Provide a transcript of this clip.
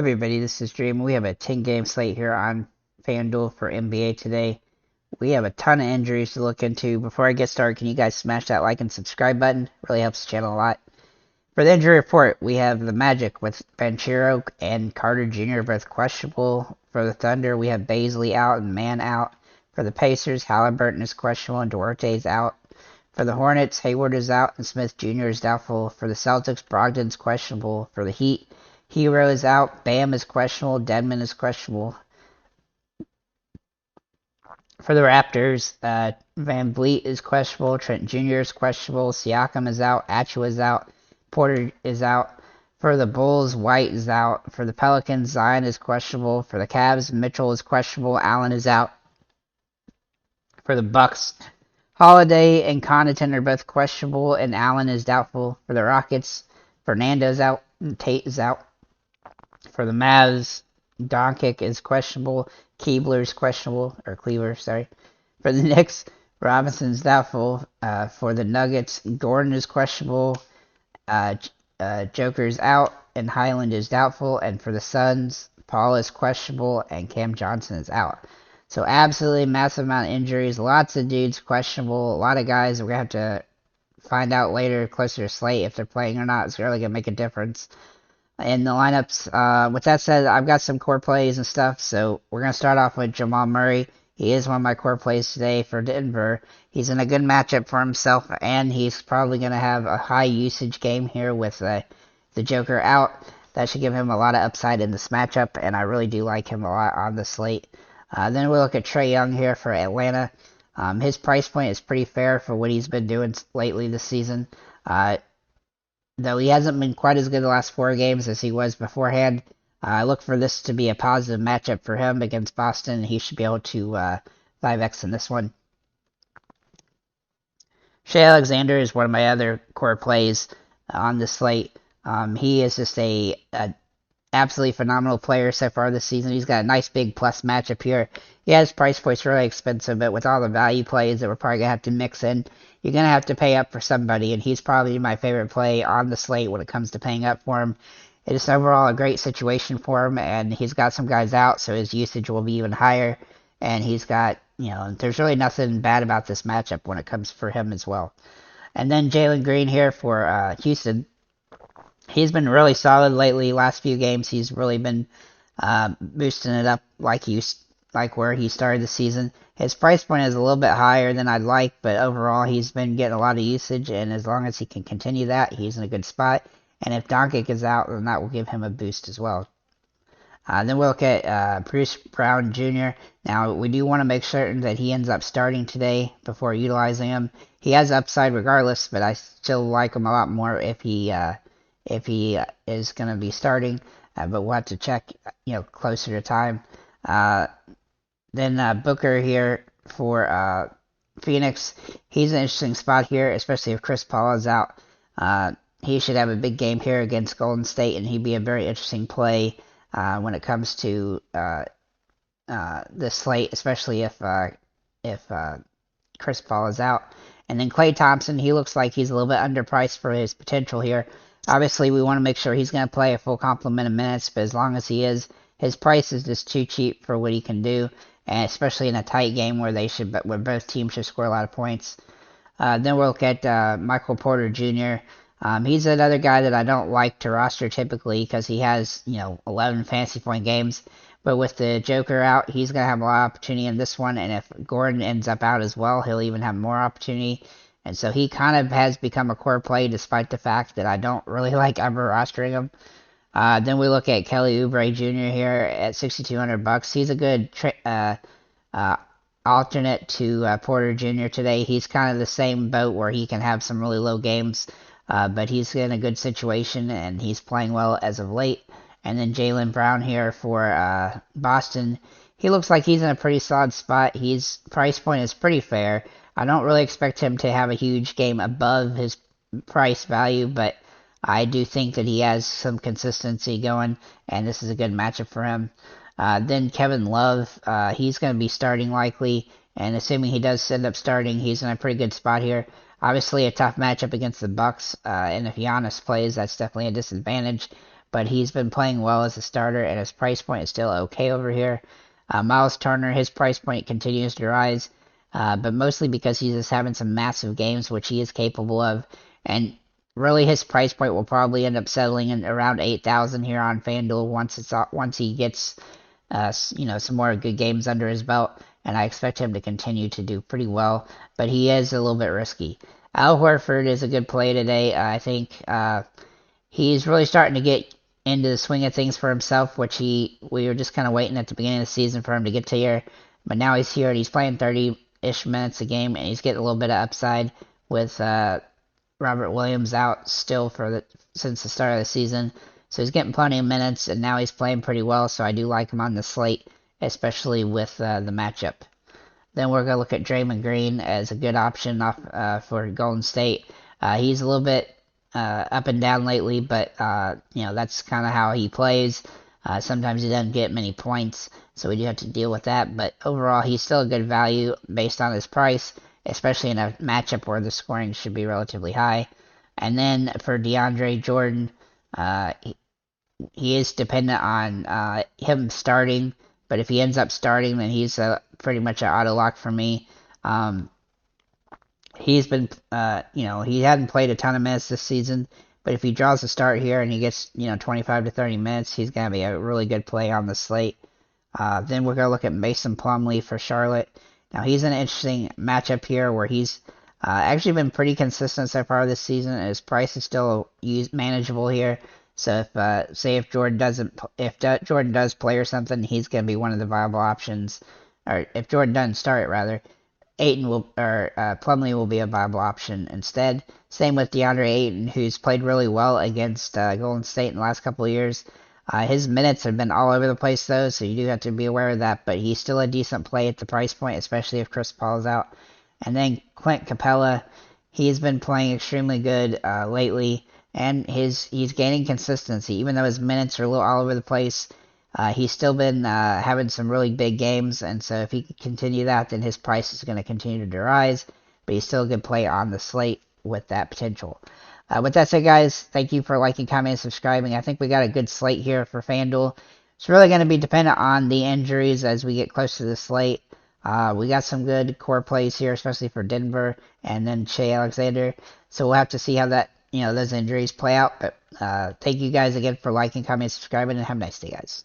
Everybody, this is Dream. We have a 10-game slate here on FanDuel for NBA today. We have a ton of injuries to look into. Before I get started, can you guys smash that like and subscribe button? Really helps the channel a lot. For the injury report, we have the Magic with Banchero and Carter Jr. both questionable. For the Thunder, we have Baisley out and Mann out. For the Pacers, Halliburton is questionable and Duarte is out. For the Hornets, Hayward is out and Smith Jr. is doubtful. For the Celtics, Brogdon's questionable. For the Heat, Hero is out, Bam is questionable, Dedmon is questionable. For the Raptors, Van Vliet is questionable, Trent Jr. is questionable, Siakam is out, Achua is out, Porter is out. For the Bulls, White is out. For the Pelicans, Zion is questionable. For the Cavs, Mitchell is questionable, Allen is out. For the Bucks, Holiday and Connaughton are both questionable, and Allen is doubtful. For the Rockets, Fernando's out, and Tate is out. For the Mavs, Doncic is questionable, Cleaver, sorry. For the Knicks, Robinson's doubtful. For the Nuggets, Gordon is questionable, Joker's out, and Highland is doubtful. And for the Suns, Paul is questionable, and Cam Johnson is out. So absolutely massive amount of injuries, lots of dudes questionable, a lot of guys we're going to have to find out later, closer to slate, if they're playing or not. It's really going to make a difference in the lineups. With that said, I've got some core plays and stuff, so we're going to start off with Jamal Murray. He is one of my core plays today for Denver. He's in a good matchup for himself, and he's probably going to have a high usage game here with the Joker out. That should give him a lot of upside in this matchup, and I really do like him a lot on the slate. Then we'll look at Trae Young here for Atlanta. His price point is pretty fair for what he's been doing lately this season. Though he hasn't been quite as good the last 4 games as he was beforehand, I look for this to be a positive matchup for him against Boston. He should be able to 5x in this one. Shai Alexander is one of my other core plays on the slate. He is just a absolutely phenomenal player so far this season. He's got a nice big plus matchup here. Yeah, his price point's really expensive, but with all the value plays that we're probably going to have to mix in, you're going to have to pay up for somebody, and he's probably my favorite play on the slate when it comes to paying up for him. It is overall a great situation for him, and he's got some guys out, so his usage will be even higher, and he's got, there's really nothing bad about this matchup when it comes for him as well. And then Jalen Green here for Houston. He's been really solid lately. Last few games, he's really been boosting it up like where he started the season. His price point is a little bit higher than I'd like, but overall, he's been getting a lot of usage, and as long as he can continue that, he's in a good spot. And if Doncic is out, then that will give him a boost as well. Then we'll look at Bruce Brown Jr. Now, we do want to make certain that he ends up starting today before utilizing him. He has upside regardless, but I still like him a lot more if he is going to be starting, but we'll have to check, closer to time. Then Booker here for Phoenix. He's an interesting spot here, especially if Chris Paul is out. He should have a big game here against Golden State, and he'd be a very interesting play when it comes to this slate, especially if Chris Paul is out. And then Klay Thompson, he looks like he's a little bit underpriced for his potential here. Obviously, we want to make sure he's going to play a full complement of minutes, but as long as he is, his price is just too cheap for what he can do, and especially in a tight game where both teams should score a lot of points. Then we'll look at Michael Porter Jr. He's another guy that I don't like to roster typically because he has, 11 fantasy point games. But with the Joker out, he's going to have a lot of opportunity in this one, and if Gordon ends up out as well, he'll even have more opportunity. And so he kind of has become a core play despite the fact that I don't really like ever rostering him. Then we look at Kelly Oubre Jr. here at $6,200. He's a good alternate to Porter Jr. today. He's kind of the same boat where he can have some really low games, but he's in a good situation, and he's playing well as of late. And then Jaylen Brown here for Boston. He looks like he's in a pretty solid spot. His price point is pretty fair. I don't really expect him to have a huge game above his price value, but I do think that he has some consistency going, and this is a good matchup for him. Then Kevin Love, he's going to be starting likely, and assuming he does end up starting, he's in a pretty good spot here. Obviously, a tough matchup against the Bucks, and if Giannis plays, that's definitely a disadvantage. but he's been playing well as a starter, and his price point is still okay over here. Miles Turner, his price point continues to rise, but mostly because he's just having some massive games, which he is capable of, and really his price point will probably end up settling in around 8,000 here on FanDuel once he gets some more good games under his belt, and I expect him to continue to do pretty well, but he is a little bit risky. Al Horford is a good play today. I think he's really starting to get into the swing of things for himself, which we were just kind of waiting at the beginning of the season for him to get to here, but now he's here and he's playing 30-ish minutes a game, and he's getting a little bit of upside with Robert Williams out still since the start of the season. So he's getting plenty of minutes, and now he's playing pretty well, so I do like him on the slate, especially with the matchup. Then we're going to look at Draymond Green as a good option for Golden State. He's a little bit up and down lately, but that's kind of how he plays. Sometimes he doesn't get many points, so we do have to deal with that. But overall, he's still a good value based on his price, especially in a matchup where the scoring should be relatively high. And then for DeAndre Jordan, he is dependent on him starting, but if he ends up starting, then he's pretty much an auto lock for me. He's been, he hadn't played a ton of minutes this season, but if he draws a start here and he gets, 25 to 30 minutes, he's going to be a really good play on the slate. Then we're going to look at Mason Plumlee for Charlotte. Now, he's an interesting matchup here where he's actually been pretty consistent so far this season, and his price is still manageable here. So if Jordan does play or something, he's going to be one of the viable options. Or if Jordan doesn't start, rather, Plumlee will be a viable option instead. Same with DeAndre Ayton, who's played really well against Golden State in the last couple of years. His minutes have been all over the place, though, so you do have to be aware of that. But he's still a decent play at the price point, especially if Chris Paul is out. And then Clint Capella, he's been playing extremely good lately, and he's gaining consistency. Even though his minutes are a little all over the place, he's still been having some really big games, and so if he can continue that, then his price is going to continue to rise, but he's still a good play on the slate with that potential. With that said, guys, thank you for liking, commenting, and subscribing. I think we got a good slate here for FanDuel. It's really going to be dependent on the injuries as we get close to the slate. We got some good core plays here, especially for Denver and then Shea Alexander. So we'll have to see how those injuries play out. But thank you guys again for liking, commenting, subscribing, and have a nice day, guys.